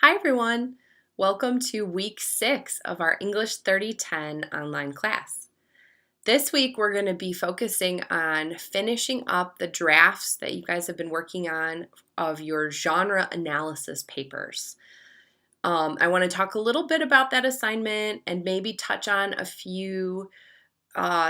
Hi everyone! Welcome to week 6 of our English 3010 online class. This week we're going to be focusing on finishing up the drafts that you guys have been working on of your genre analysis papers. I want to talk a little bit about that assignment and maybe touch on a few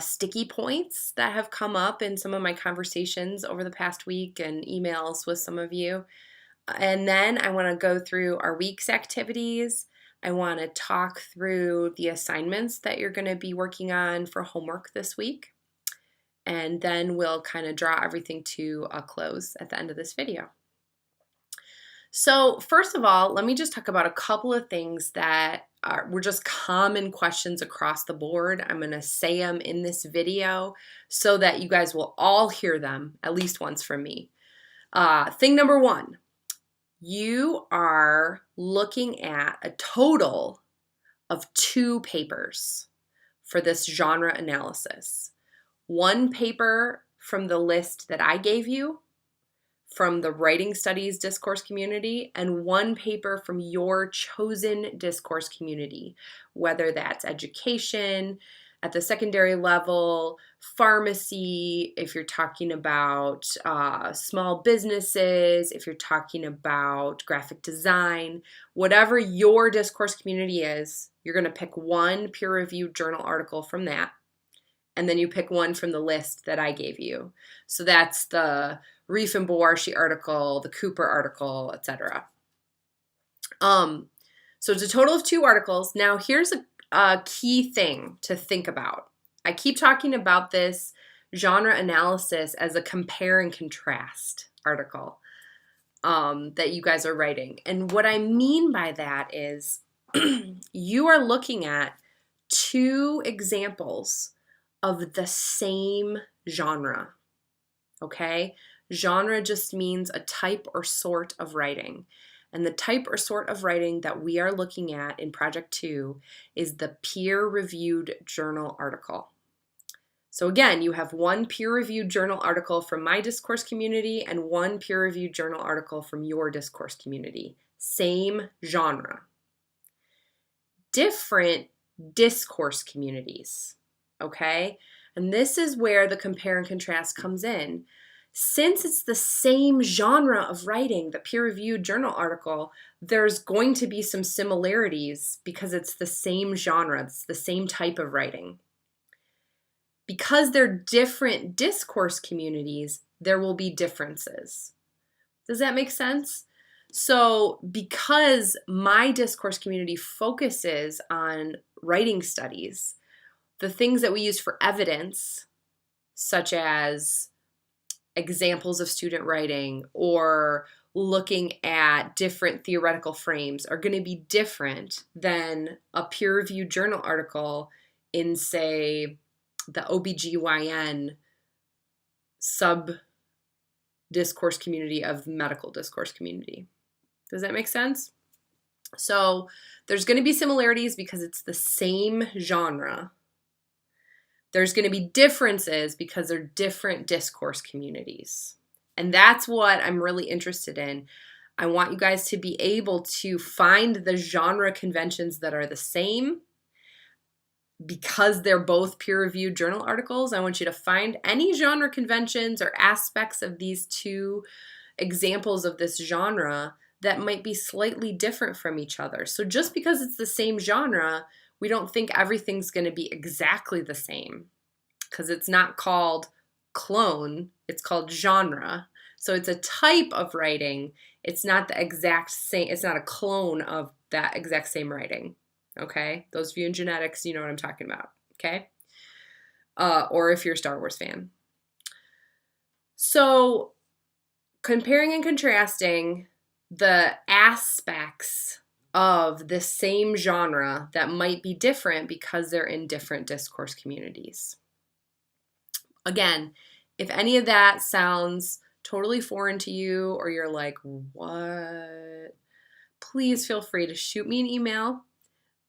sticky points that have come up in some of my conversations over the past week and emails with some of you. And then I want to go through our week's activities. I want to talk through the assignments that you're going to be working on for homework this week. And then we'll kind of draw everything to a close at the end of this video. So first of all, let me just talk about a couple of things that were just common questions across the board. I'm going to say them in this video so that you guys will all hear them at least once from me. Thing number one. You are looking at a total of 2 papers for this genre analysis. One paper from the list that I gave you from the Writing Studies discourse community, and one paper from your chosen discourse community, whether that's education, at the secondary level, pharmacy, if you're talking about small businesses, if you're talking about graphic design, whatever your discourse community is, you're going to pick one peer-reviewed journal article from that, and then you pick one from the list that I gave you. So that's the Reif and Boarshi article, the Cooper article, etc. So it's a total of 2 articles. Now here's a key thing to think about. I keep talking about this genre analysis as a compare and contrast article that you guys are writing. And what I mean by that is you are looking at 2 examples of the same genre, okay? Genre just means a type or sort of writing. And the type or sort of writing that we are looking at in Project 2 is the peer-reviewed journal article. So again, you have one peer-reviewed journal article from my discourse community and one peer-reviewed journal article from your discourse community. Same genre. Different discourse communities, okay? And this is where the compare and contrast comes in. Since it's the same genre of writing, the peer-reviewed journal article, there's going to be some similarities because it's the same genre, it's the same type of writing. Because they're different discourse communities, there will be differences. Does that make sense? So because my discourse community focuses on writing studies, the things that we use for evidence, such as examples of student writing or looking at different theoretical frames, are going to be different than a peer-reviewed journal article in, say, the OBGYN sub-discourse community of medical discourse community. Does that make sense? So there's going to be similarities because it's the same genre. There's going to be differences because they're different discourse communities. And that's what I'm really interested in. I want you guys to be able to find the genre conventions that are the same because they're both peer-reviewed journal articles. I want you to find any genre conventions or aspects of these 2 examples of this genre that might be slightly different from each other. So just because it's the same genre, we don't think everything's going to be exactly the same because it's not called clone, it's called genre. So it's a type of writing. It's not the exact same, it's not a clone of that exact same writing. Okay? Those of you in genetics, you know what I'm talking about. Okay? Or if you're a Star Wars fan. So comparing and contrasting the aspects of the same genre that might be different because they're in different discourse communities. Again, if any of that sounds totally foreign to you or you're like, what? Please feel free to shoot me an email,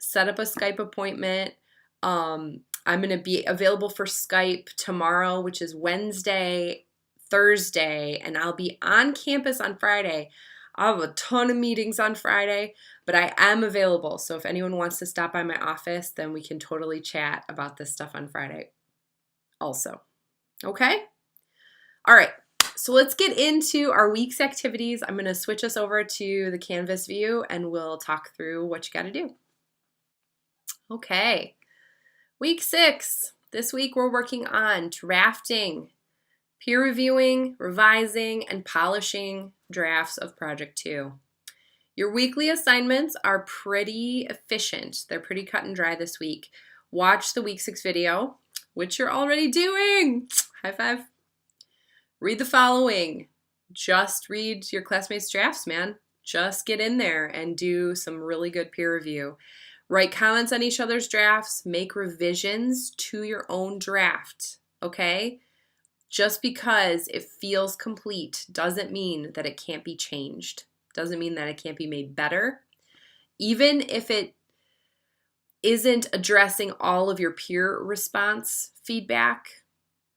set up a Skype appointment. I'm going to be available for Skype tomorrow, which is Wednesday, Thursday, and I'll be on campus on Friday. I have a ton of meetings on Friday, but I am available. So if anyone wants to stop by my office, then we can totally chat about this stuff on Friday also. Okay? All right. So let's get into our week's activities. I'm going to switch us over to the Canvas view and we'll talk through what you got to do. Okay. Week 6. This week we're working on drafting, peer reviewing, revising, and polishing drafts of Project 2. Your weekly assignments are pretty efficient. They're pretty cut and dry this week. Watch the week 6 video, which you're already doing. High five. Read the following. Just read your classmates' drafts, man. Just get in there and do some really good peer review. Write comments on each other's drafts. Make revisions to your own draft, okay? Just because it feels complete doesn't mean that it can't be changed. Doesn't mean that it can't be made better. Even if it isn't addressing all of your peer response feedback,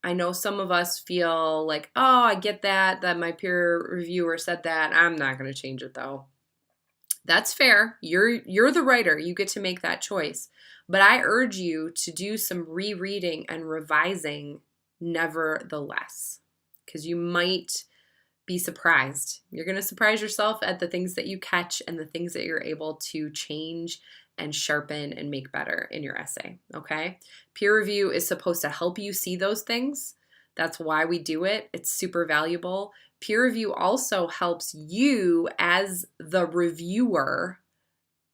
I know some of us feel like, oh, I get that my peer reviewer said that. I'm not going to change it though. That's fair. You're the writer. You get to make that choice. But I urge you to do some rereading and revising nevertheless, because you might be surprised. You're going to surprise yourself at the things that you catch and the things that you're able to change and sharpen and make better in your essay, okay? Peer review is supposed to help you see those things. That's why we do it. It's super valuable. Peer review also helps you as the reviewer.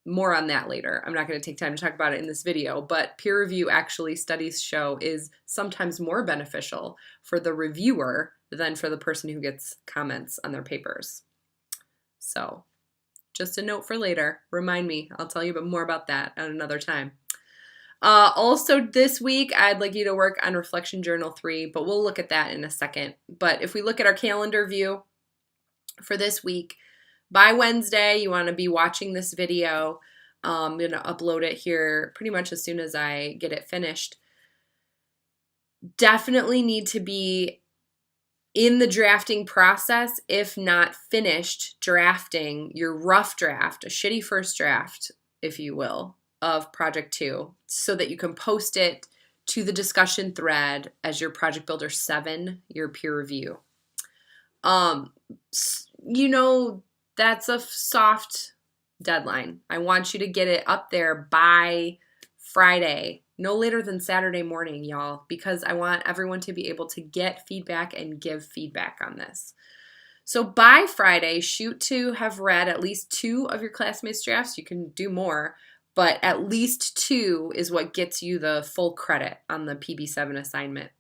More on that later. I'm not going to take time to talk about it in this video, but peer review actually, studies show, is sometimes more beneficial for the reviewer than for the person who gets comments on their papers. So just a note for later. Remind me. I'll tell you more about that at another time. Also this week, I'd like you to work on Reflection Journal 3, but we'll look at that in a second. But if we look at our calendar view for this week, by Wednesday, you want to be watching this video. I'm going to upload it here pretty much as soon as I get it finished. Definitely need to be in the drafting process, if not finished drafting your rough draft, a shitty first draft, if you will, of Project 2, so that you can post it to the discussion thread as your Project Builder 7, your peer review. You know, that's a soft deadline. I want you to get it up there by Friday, no later than Saturday morning, y'all, because I want everyone to be able to get feedback and give feedback on this. So by Friday, shoot to have read at least 2 of your classmates' drafts. You can do more, but at least 2 is what gets you the full credit on the PB7 assignment.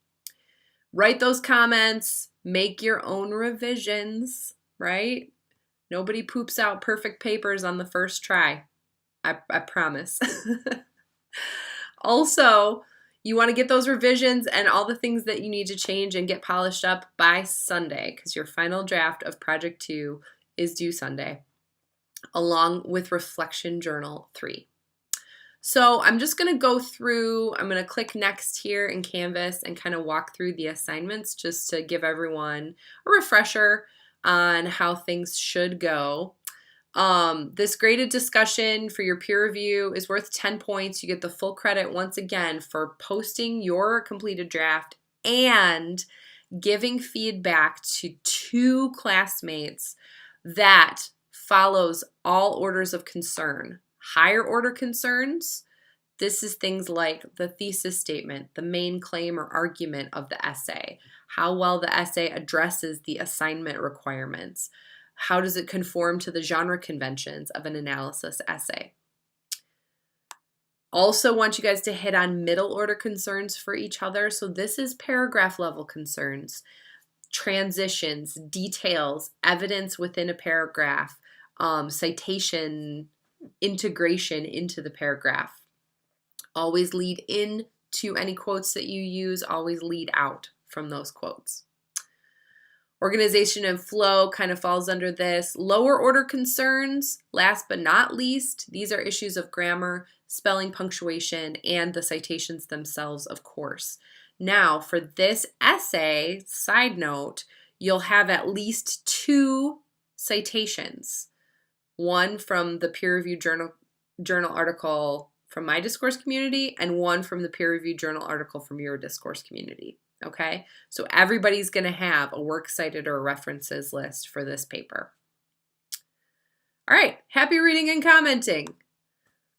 Write those comments, make your own revisions, right? Nobody poops out perfect papers on the first try. I promise. Also, you want to get those revisions and all the things that you need to change and get polished up by Sunday, because your final draft of Project 2 is due Sunday, along with Reflection Journal 3. So I'm just going to go through, I'm going to click next here in Canvas and kind of walk through the assignments just to give everyone a refresher on how things should go. This graded discussion for your peer review is worth 10 points. You get the full credit once again for posting your completed draft and giving feedback to 2 classmates that follows all orders of concern. Higher order concerns, this is things like the thesis statement, the main claim or argument of the essay, how well the essay addresses the assignment requirements, how does it conform to the genre conventions of an analysis essay. Also want you guys to hit on middle order concerns for each other. So this is paragraph level concerns, transitions, details, evidence within a paragraph, citation, integration into the paragraph. Always lead in to any quotes that you use, always lead out from those quotes. Organization and flow kind of falls under this. Lower order concerns, last but not least, these are issues of grammar, spelling, punctuation, and the citations themselves, of course. Now, for this essay, side note, you'll have at least 2 citations, one from the peer-reviewed journal article from my discourse community and one from the peer-reviewed journal article from your discourse community. Okay, so everybody's going to have a works cited or references list for this paper. All right, happy reading and commenting.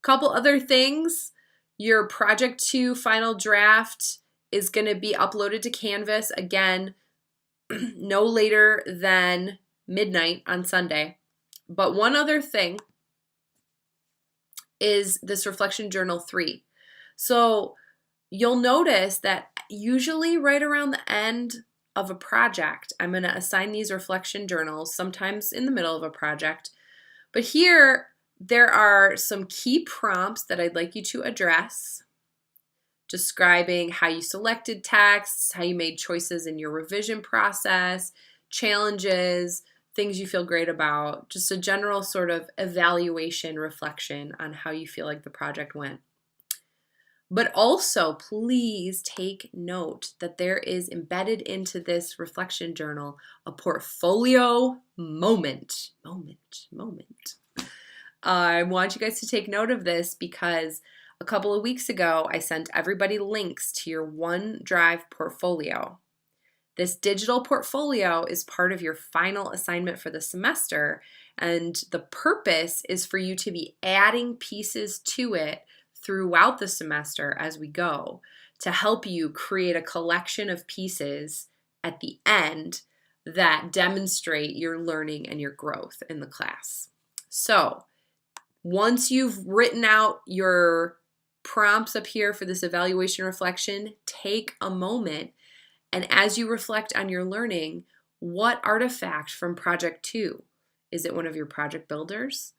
Couple other things. Your Project 2 final draft is going to be uploaded to Canvas again no later than midnight on Sunday. But one other thing is this Reflection Journal 3. So you'll notice that usually right around the end of a project, I'm going to assign these reflection journals, sometimes in the middle of a project. But here, there are some key prompts that I'd like you to address, describing how you selected texts, how you made choices in your revision process, challenges, things you feel great about, just a general sort of evaluation, reflection on how you feel like the project went. But also, please take note that there is embedded into this reflection journal a portfolio moment. I want you guys to take note of this because a couple of weeks ago, I sent everybody links to your OneDrive portfolio. This digital portfolio is part of your final assignment for the semester, and the purpose is for you to be adding pieces to it throughout the semester as we go to help you create a collection of pieces at the end that demonstrate your learning and your growth in the class. So once you've written out your prompts up here for this evaluation reflection, take a moment and as you reflect on your learning, what artifact from Project 2? Is it one of your project builders?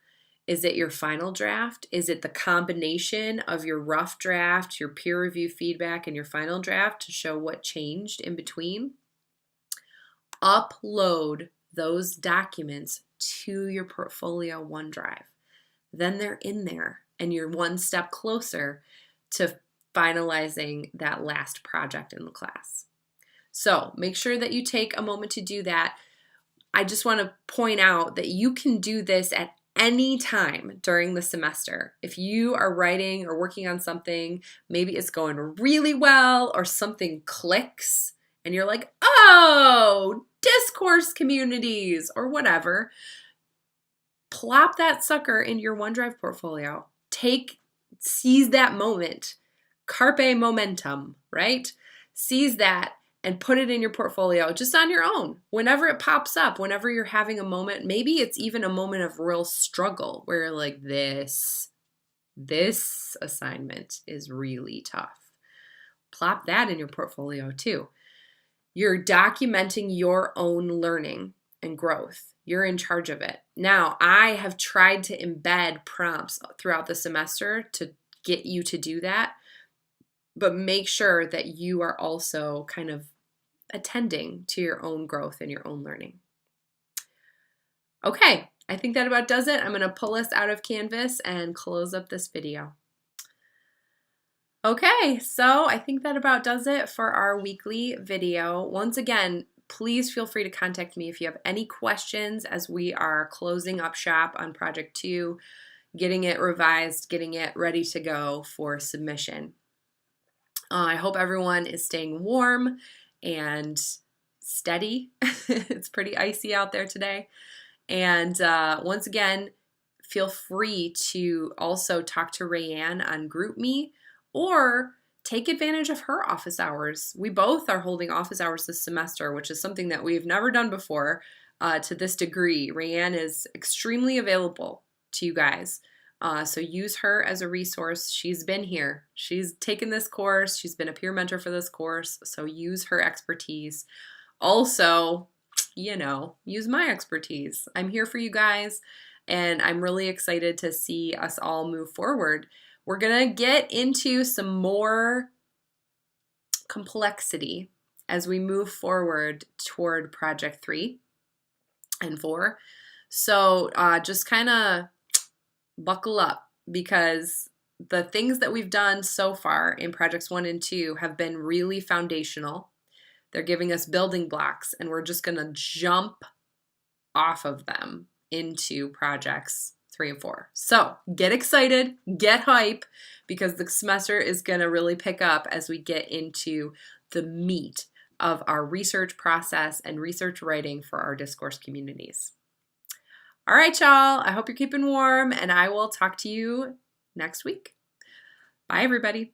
Is it your final draft? Is it the combination of your rough draft, your peer review feedback, and your final draft to show what changed in between? Upload those documents to your portfolio OneDrive. Then they're in there and you're one step closer to finalizing that last project in the class. So make sure that you take a moment to do that. I just want to point out that you can do this at any time during the semester. If you are writing or working on something, maybe it's going really well or something clicks and you're like, oh, discourse communities or whatever, plop that sucker into your OneDrive portfolio. Seize that moment. Carpe momentum, right? Seize that and put it in your portfolio just on your own. Whenever it pops up, whenever you're having a moment, maybe it's even a moment of real struggle where you're like, this assignment is really tough. Plop that in your portfolio too. You're documenting your own learning and growth. You're in charge of it. Now, I have tried to embed prompts throughout the semester to get you to do that, but make sure that you are also kind of attending to your own growth and your own learning. Okay, I think that about does it. I'm going to pull us out of Canvas and close up this video. Okay, so I think that about does it for our weekly video. Once again, please feel free to contact me if you have any questions as we are closing up shop on Project 2, getting it revised, getting it ready to go for submission. I hope everyone is staying warm and steady. It's pretty icy out there today. And once again, feel free to also talk to Rayanne on GroupMe or take advantage of her office hours. We both are holding office hours this semester, which is something that we've never done before to this degree. Rayanne is extremely available to you guys. So use her as a resource. She's been here. She's taken this course. She's been a peer mentor for this course. So use her expertise. Also, use my expertise. I'm here for you guys, and I'm really excited to see us all move forward. We're going to get into some more complexity as we move forward toward Project 3 and 4. So just kind of buckle up, because the things that we've done so far in Projects 1 and 2 have been really foundational. They're giving us building blocks, and we're just going to jump off of them into projects 3 and 4. So get excited, get hype, because the semester is going to really pick up as we get into the meat of our research process and research writing for our discourse communities. All right, y'all. I hope you're keeping warm, and I will talk to you next week. Bye, everybody.